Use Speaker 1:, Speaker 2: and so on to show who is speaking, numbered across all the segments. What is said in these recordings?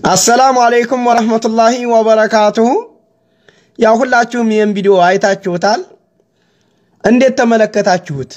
Speaker 1: السلام عليكم ورحمة الله وبركاته يا ሁላችሁም ይሄን ቪዲዮ አይታችሁታል እንዴት ተመለከታችሁት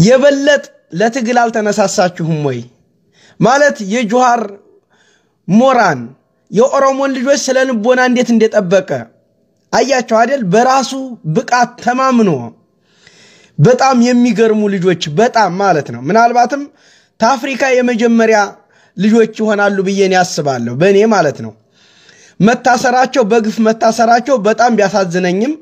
Speaker 1: የበለጥ ለትግል አልተነሳሳችሁም ወይ ማለት የጆሃር ሞራን የኦሮሞን ልጆች ስለንቦና እንዴት እንደጠበቀ አያችሁ አይደል በራሱ ብቃት ተማምኖ በጣም የሚገርሙ ልጆች በጣም ማለት ነው ምናልባትም ታፍሪካ የመጀመሪያ ልጆች ይሆናሉ በየኔ ያስባለሁ በእኔ ማለት ነው መታሰራቸው በግፍ መታሰራቸው በጣም ቢያሳዝነኝም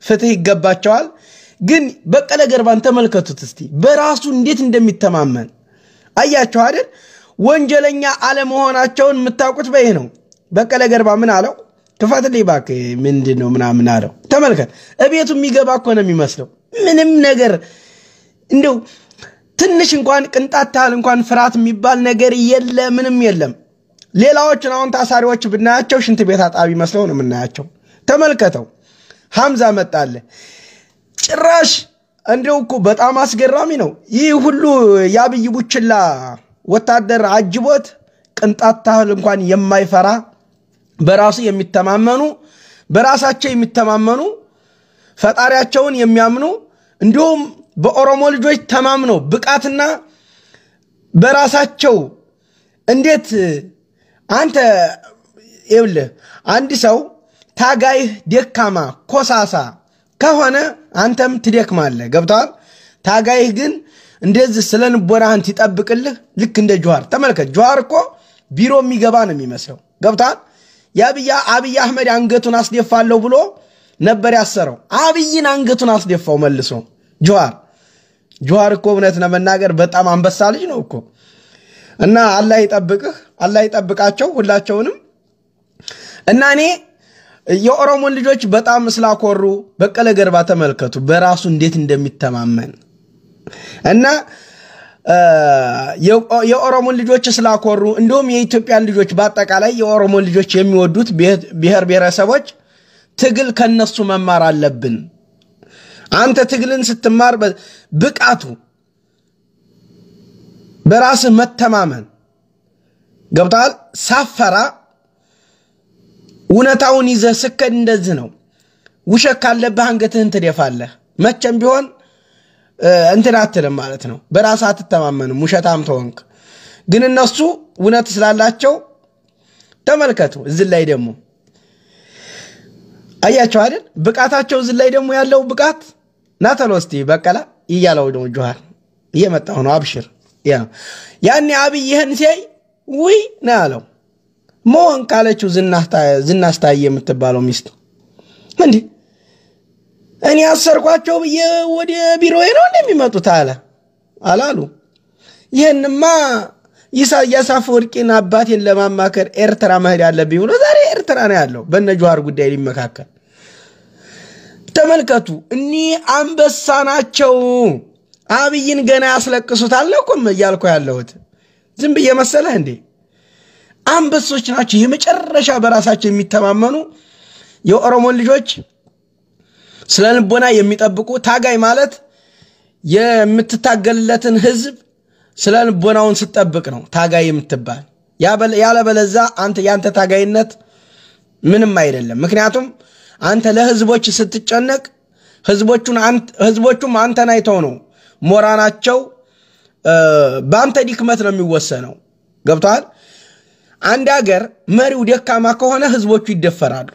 Speaker 1: ፍትህ ይገባቸዋል ግን በቀለ ገርባን ተመልከቱት እስቲ በራሱ እንዴት እንደሚተማመን አያችሁ አይደል ወንጀለኛ አለመሆናቸውን መታወቁት በይ ነው በቀለ ገርባ ምን አለው ተፋትልይ ባክ ምንድነው ምናምን አለው ተመልከት እቤቱ የሚገባ እኮ ነው የሚመስለው ምንም ነገር እንደው ትንሽ እንኳን ቅንጣታል እንኳን ፍራት የሚባል ነገር ምንም የለም ሌላዎችን አሁን ታሳሪዎች ብናያቸው ሽንት ቤት አጣቢ መስለው ነው ምናያቸው ተመልከተው ሐምዛ መጣለ ጭራሽ እንደው እኮ በጣም አስገራሚ ነው ይህ ሁሉ ያብይ ቡችላ ወታደር አጅቦት ቅንጣታል እንኳን የማይፈራ በራሱ የሚተማመኑ በራሳቸው የሚተማመኑ ፈጣሪያቸውን የሚያምኑ እንዲሁም በኦሮሞ ልጆች ተማምነው ብቃትና በራሳቸው እንዴት አንተ ይኸውልህ አንድ ሰው ታጋይ ደካማ ኮሳሳ ከሆነ አንተም ትደክማለህ ገብቷል ታጋይ ግን እንደዚህ ስለንቦናህን ይጠብቅልህ ልክ እንደ ጆሃር ተመልከት ጆሃር እኮ ቢሮ የሚገባ ነው የሚመስለው ገብቷል አብይ አህመድ አንገቱን አስደፋለሁ ብሎ ነበር ያሰረው አብይን አንገቱን አስደፋው መልሶ ጆሃር እኮ እውነት ለመናገር በጣም አንበሳ ልጅ ነው እኮ እና አላህ ይጠብቃቸው ሁላቸውንም እና እኔ የኦሮሞን ልጆች በጣም ስላኮሩ በቀለ ገርባ ተመልከቱ በራሱ እንዴት እንደሚተማመን እና የኦሮሞን ልጆች ስላኮሩ እንደውም የኢትዮጵያን ልጆች በአጠቃላይ የኦሮሞን ልጆች የሚወዱት ብሔር ብሔረሰቦች ትግል ከነሱ መማር አለብን አንተ ትግልን ስትማር ብቃቱ በራስ መተማመን ገብታል ሳፈራ ኡነታውን ይዘ ስከድ እንደዚህ ነው ውሸት ካለብህ አንገትህን ትደፋለህ መቼም ቢሆን እንትን አትልም ማለት ነው በራስ አትተማመንም ውሸታም ተወንክ ግን እነሱ ኡነት ስላላቸው ተመልከቱ እዚህ ላይ ደግሞ አያቸው አይደል ብቃታቸው እዚህ ላይ ደግሞ ያለው ብቃት ናተሎስቲ በቀላ ይያለው ነው ጆሃር እየመጣው ነው አብሽር ያኔ አብይ ይሄን ሲያይ ውይ ናለው ሞን ካለችው ዝናስታየ የምትባለው ሚስት እንዴ እኔ አሰርኳቸው ወደ ቢሮዬ ነው እንደሚመጡት አላሉ ይሄንማ ኢሳያስ አፈወርቂን አባቴን ለማማከር ኤርትራ መሄድ ያለብኝ ብሎ ዛሬ ኤርትራ ነው ያለው በነጆሃር ጉዳይ ሊመካከል ተመልከቱ እኒ አንበሳ ናቸው አብይን ገና ያስለቅሱታል ለኩም ይያልኩ ያለውት ዝም በየመሰለ እንዴ አንበሶች ናቸው የመጨረሻ በራሳቸው የሚተማመኑ የኦሮሞ ልጆች ስለንቦና የሚጠብቁ ታጋይ ማለት የምትታገልለትን ህዝብ ስለንቦናውን ሲጠብቅ ነው ታጋይ የምትባል ያለበለዛ አንተ ያንተ ታጋይነት ምንም አይደለም ምክንያቱም አንተ ለህዝቦች ስትጨነቅ ህዝቦቹም አንተን አይተው ነው ሞራናቸው በአንተ ዲክመት ነው የሚወሰነው ገብቷል አንድ ሀገር መሪው ደካማ ከሆነ ህዝቦቹ ይደፈራሉ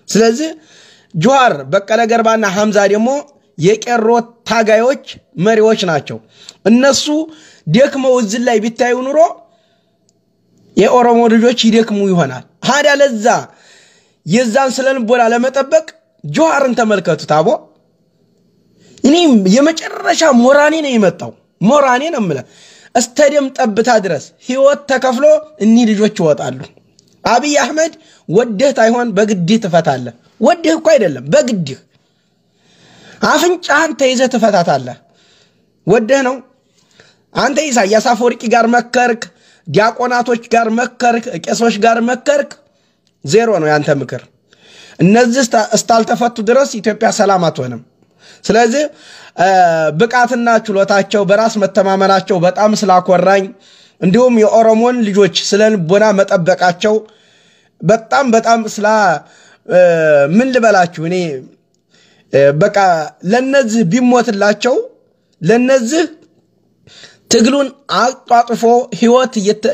Speaker 1: ስለዚህ ጆሃር በቀለ ገርባና ሐምዛ ደግሞ የቄሮ ታጋዮች መሪዎች ናቸው እነሱ ደክመው እዚህ ላይ ቢታዩ ኑሮ የኦሮሞ ልጆች ይደክሙ ይሆናል ሃዳ ለዛ የዛን ስለንቦና ለመጠበቅ ጆሃርን ተመልከቱት አቦ እኔም የመጨረሻ ሞራኔ ነው የመጣው ሞራኔ ነው ማለት እስታዲየም ጠብታ ድረስ ህይወት ተከፍሎ እኒ ልጆች ይወጣሉ አብይ አህመድ ወደህ ታይሆን በግድህ ትፈታለህ ወደህ እኮ አይደለም በግድህ አፍንጫህን ተይዘህ ትፈታታለህ ወደህ ነው አንተ ኢሳያስ አፈወርቂ ጋር መከርክ ዲያቆናቶች ጋር መከርክ ቄሶች ጋር መከርክ ዜሮ ነው ያንተ ምክር እነዚህ እስታልተፈቱ ድረስ ኢትዮጵያ ሰላም አትሆንም ስለዚህ ብቃትና ችሎታቸው በራስ መተማመናቸው በጣም ስላኮራኝ እንዲሁም የኦሮሞን ልጆች ስለልቦና መጠበቃቸው በጣም ስላ ምን ልበላችሁ እኔ በቃ ለነዚህ ቢሞትላቸው ለነዚህ ትግሉን አጣጥፎ ህይወት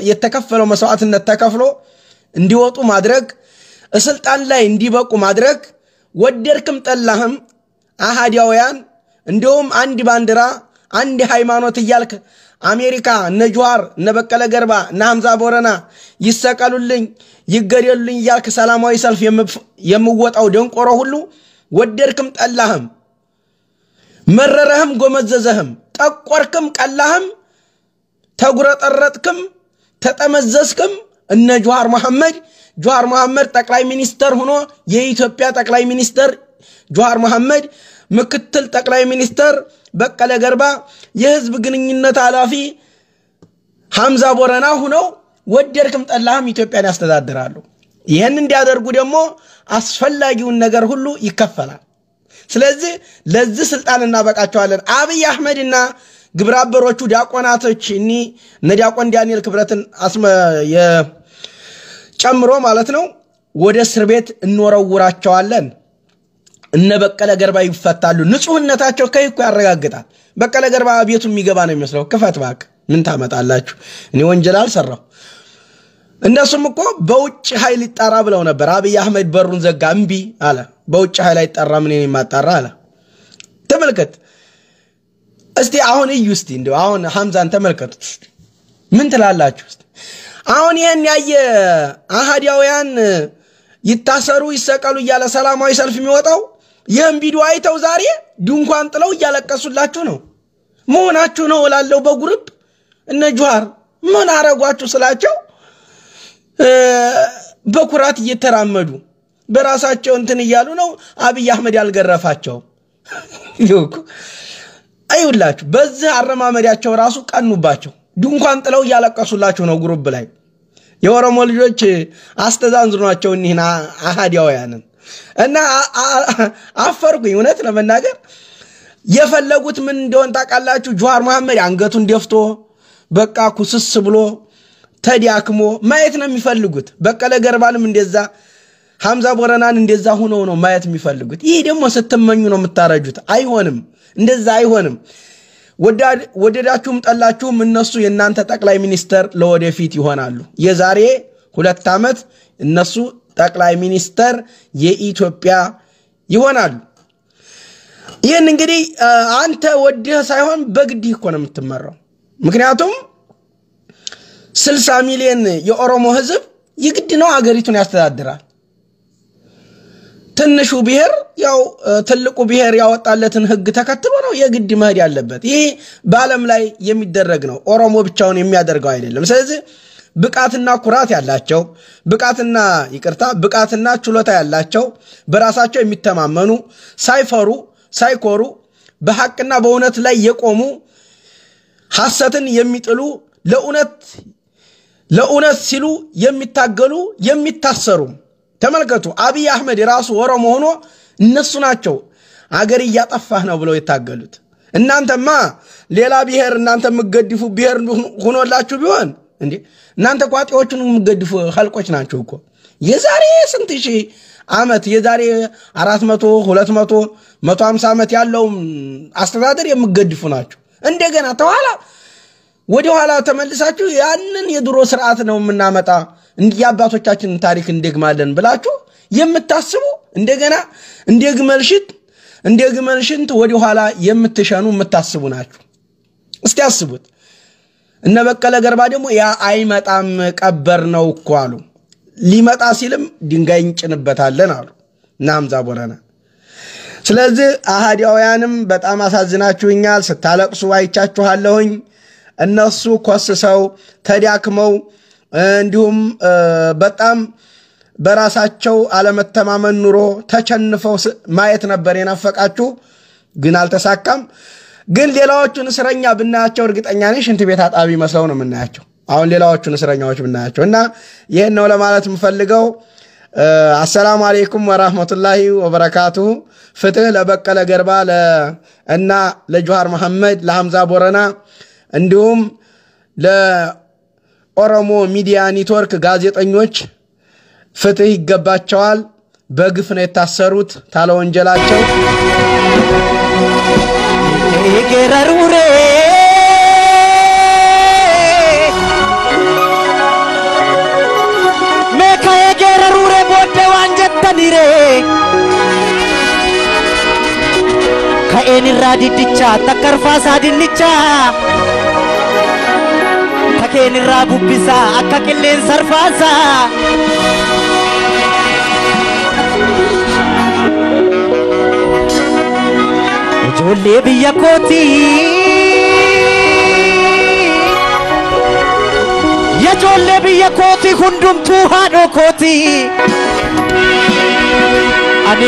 Speaker 1: የተከፈለው መስዋዕትነት ተከፍሎ እንዲወጡ ማድረግ ስልጣን ላይ እንዲበቁ ማድረግ ወደርክም ጠላህም አሃዲያውያን እንዲሁም አንድ ባንዲራ አንድ ሃይማኖት ይያልክ አሜሪካ ነጅዋር ነበቀለ ገርባ ናምዛ ቦረና ይሰቀሉልኝ ይገደሉልኝ ይያልክ ሰላማዊ ሰልፍ የምወጣው ደንቆሮ ሁሉ ወደርክም ጠላህም መረረህም ጎመዘዘህም ጠቆርክም ቀላህም ተጉረጠረጥክም ተጠመዘዝክም እነ ጆሃር መሐመድ ጠቅላይ ሚኒስተር ሆኖ የኢትዮጵያ ጠቅላይ ሚኒስተር ጆሃር መሐመድ ምክትል ጠቅላይ ሚኒስተር በቀለ ገርባ የህዝብ ግንኙነት ኃላፊ ሐምዛ ቦረና ሆነው ወደርክም ጠላህም ኢትዮጵያን ያስተዳድራሉ ይሄን እንዲያደርጉ ደግሞ አስፈላጊውን ነገር ሁሉ ይከፈላል ስለዚህ ለዚህ ስልጣን እናበቃቸዋለን አብይ አህመድና ግብራበሮቹ ዲያቆናቶች ነዲያቆን ዳንኤል ክብረትን ጨምሮ ማለት ነው ወደ እስር ቤት እንወረውራቸዋለን እነ በቀለ ገርባ ይፈታሉ ንጹህነታቸው ከይኩ ያረጋግጣል በቀለ ገርባ ቤቱ የሚገባ ነው የሚመስለው ክፈት ባክ ምን ታመጣላችሁ እኔ ወንጀል አልሰራው እንደሱም እኮ በውጭ ኃይል ይጣራ ብለው ነበር አብይ አህመድ በሩን ዘጋ እምቢ አለ በውጭ ኃይል አይጣራ ምን የማጣራ አለ ተመልከት እስቲ አሁን እዩ እስቲ እንደው አሁን ሐምዛን ተመልከቱ ምን ትላላችሁ እስቲ አሁን ይሄን ያየ አሃዲያውያን ይታሰሩ ይሰቀሉ ይያለ ሰላማዊ ሰልፍ የሚወጣው ይሄን ቪዲዮ አይተው ዛሬ ድንኳን ጥለው ያለቀሱላችሁ ነው መሆናችሁ ነው ላለው በግሩፕ እነ ጆሃር ምን አረጋችሁ ስላቸው በኩራት እየተራመዱ በራሳቸው እንትን ይያሉ ነው አብይ አህመድ ያልገረፋቸው ይውኩ አይውላችሁ በዚህ አረማመዳቸው ራሱ ቀኑባቸው ድንኳን ጥለው ያለቀሱላችሁ ነው ግሩፕ ላይ የኦሮሞ ልጆች አስተዛንዝሯቸው እኒህና አሃዲያውያንን እና አፈርኩኝ እውነት ለመናገር የፈለጉት ምን እንደሆነ ታቃላችሁ ጆሃር መሐመድ አንገቱን ደፍቶ በቃ ኩስስ ብሎ ተዲያክሞ ማየት ነው የሚፈልጉት በቀለ ገርባንም እንደዛ ሐምዛ ቦረናን እንደዛ ሆኖ ነው ማየት የሚፈልጉት ይሄ ደግሞ ስትመኙ ነው የምታረጁት አይሆንም እንደዛ አይሆንም ወደዳችሁም ጠላችሁም እነሱ የናንተ ጠቅላይ ሚኒስተር ለወደፊት ይሆናሉ የዛሬ 2 አመት እነሱ ጠቅላይ ሚኒስተር የኢትዮጵያ ይሆናሉ ይሄን እንግዲህ አንተ ወደህ ሳይሆን በግድህ እኮ ነው የምትመራው ምክንያቱም 60 ሚሊዮን የኦሮሞ ህዝብ ይግድ ነው ሀገሪቱን ያስተዳድራል ትንሹ ብሔር ያው ትልቁ ብሔር ያወጣለትን ህግ ተከትሎ ነው የግድ መሄድ ያለበት ይሄ በአለም ላይ የሚደረግ ነው ኦሮሞ ብቻውን የሚያደርገው አይደለም ስለዚህ ብቃትና ኩራት ያላቸው ብቃትና ችሎታ ያላቸው በራሳቸው የሚተማመኑ ሳይፈሩ ሳይኮሩ በሐቅና በእውነት ላይ የቆሙ ሐሰትን የሚጥሉ ለኡነት ሲሉ የሚታገሉ የሚታሰሩ ተመልከቱ አብይ አህመድ ራሱ ኦሮሞ ሆኖ እነሱ ናቸው አገር ያጠፋህ ነው ብለው የታገሉት እናንተማ ሌላ ብሔር እናንተ ምገድፉ ብሔር ሆኖላችሁ ቢሆን እንዴ እናንተ ቋጤዎቹን ምገድፉ ሐልቆች ናቸው እኮ የዛሬ ስንት ሺህ አመት የዛሬ 400 200 150 አመት ያለው አስተዳደር የምገድፉ ናቸው እንደገና ተኋላ ወደ ኋላ ተመልሳችሁ ያንን የድሮ ስርዓት ነው ምናመጣ እንዲያባቶቻችን ታሪክ እንደግማለን ብላችሁ የምታስቡ እንደገና እንደግመልሽት ወደ ኋላ የምትሸኑ የምታስቡ ናችሁ እስቲ አስቡት እነ በቀለ ገርባ ደግሞ ያ አይመጣም ቀበር ነው እኮ አሉ ሊመጣ ሲልም ድንጋይ እንጭንበታለን አሉ ናምዛ ቦረና ስለዚህ አሃዲያውያንም በጣም አሳዝናችሁኛል ስታለቅሱ አይቻችኋለሁኝ እነሱ ኮስሰው ተዲያክመው እንዲሁም በጣም በራሳቸው አለመተማመን ኑሮ ተቸንፈው ማየት ነበር የናፈቃችሁ ግን አልተሳካም ግን ሌላዎቹን እስረኛ ብናያቸው እርግጠኛ ነኝ ሽንት ቤት አጣቢ መስለው ነው የምናያቸው አሁን ሌላዎቹን እስረኛዎች ብናያቸው እና ይሄን ነው ለማለት የምፈልገው አሰላሙ አለይኩም ወራህመቱላሂ ወበረካቱሁ ፍትህ ለበቀለ ገርባ እና ለጆሃር መሐመድ ለሐምዛ ቦረና እንዲሁም ኦሮሞ ሚዲያ ኔትወርክ ጋዜጠኞች ፍትህ ይገባቸዋል በግፍ ነው የታሰሩት ታለ ወንጀላቸው
Speaker 2: ገረሩሬ መካዬ ገረሩሬ ቦደ ዋንጀተኒሬ ከኤንራ ዲድቻ ተከርፋሳ ድንቻ ተከኤንራ ቡብሳ አካክሌን ሰርፋሳ jolle biya koti ya jolle biya koti hundum tu hado koti ani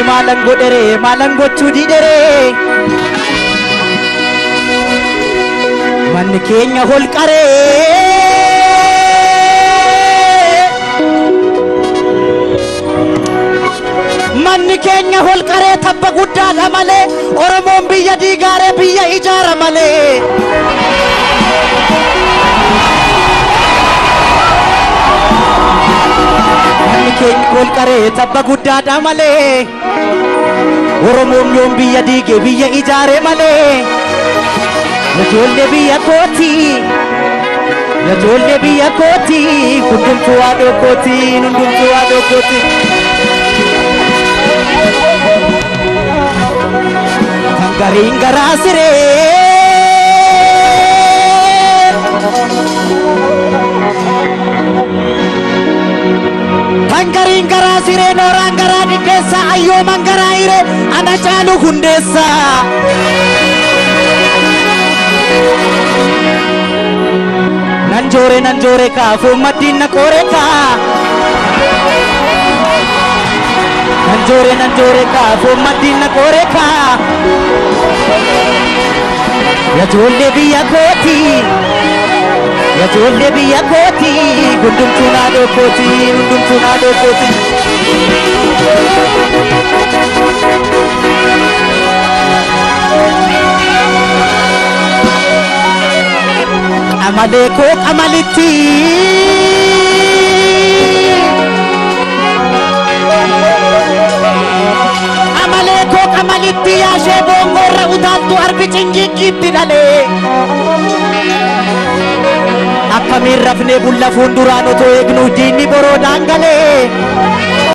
Speaker 2: malango chudi dere man kenya hol kare manni kenya hol kare tabba gudda male oromon biya digare biya ijara male manni kenya hol kare tabba gudda male oromon yom biya dige biya ijare male jolle biya koti kundum tuado koti Garingara sire Tangaringara sire norangara didesa ayo mangara ire anachalu hundesa nanjore ka fumadina koreka nanjore ka fumadina koreka ya jolle biya koti gundum tunado koti amale ko amaliti ya shebongo raudatu arbi chinjikiti dale akkamir rafne bulla fundurano to egnu dini boro dangale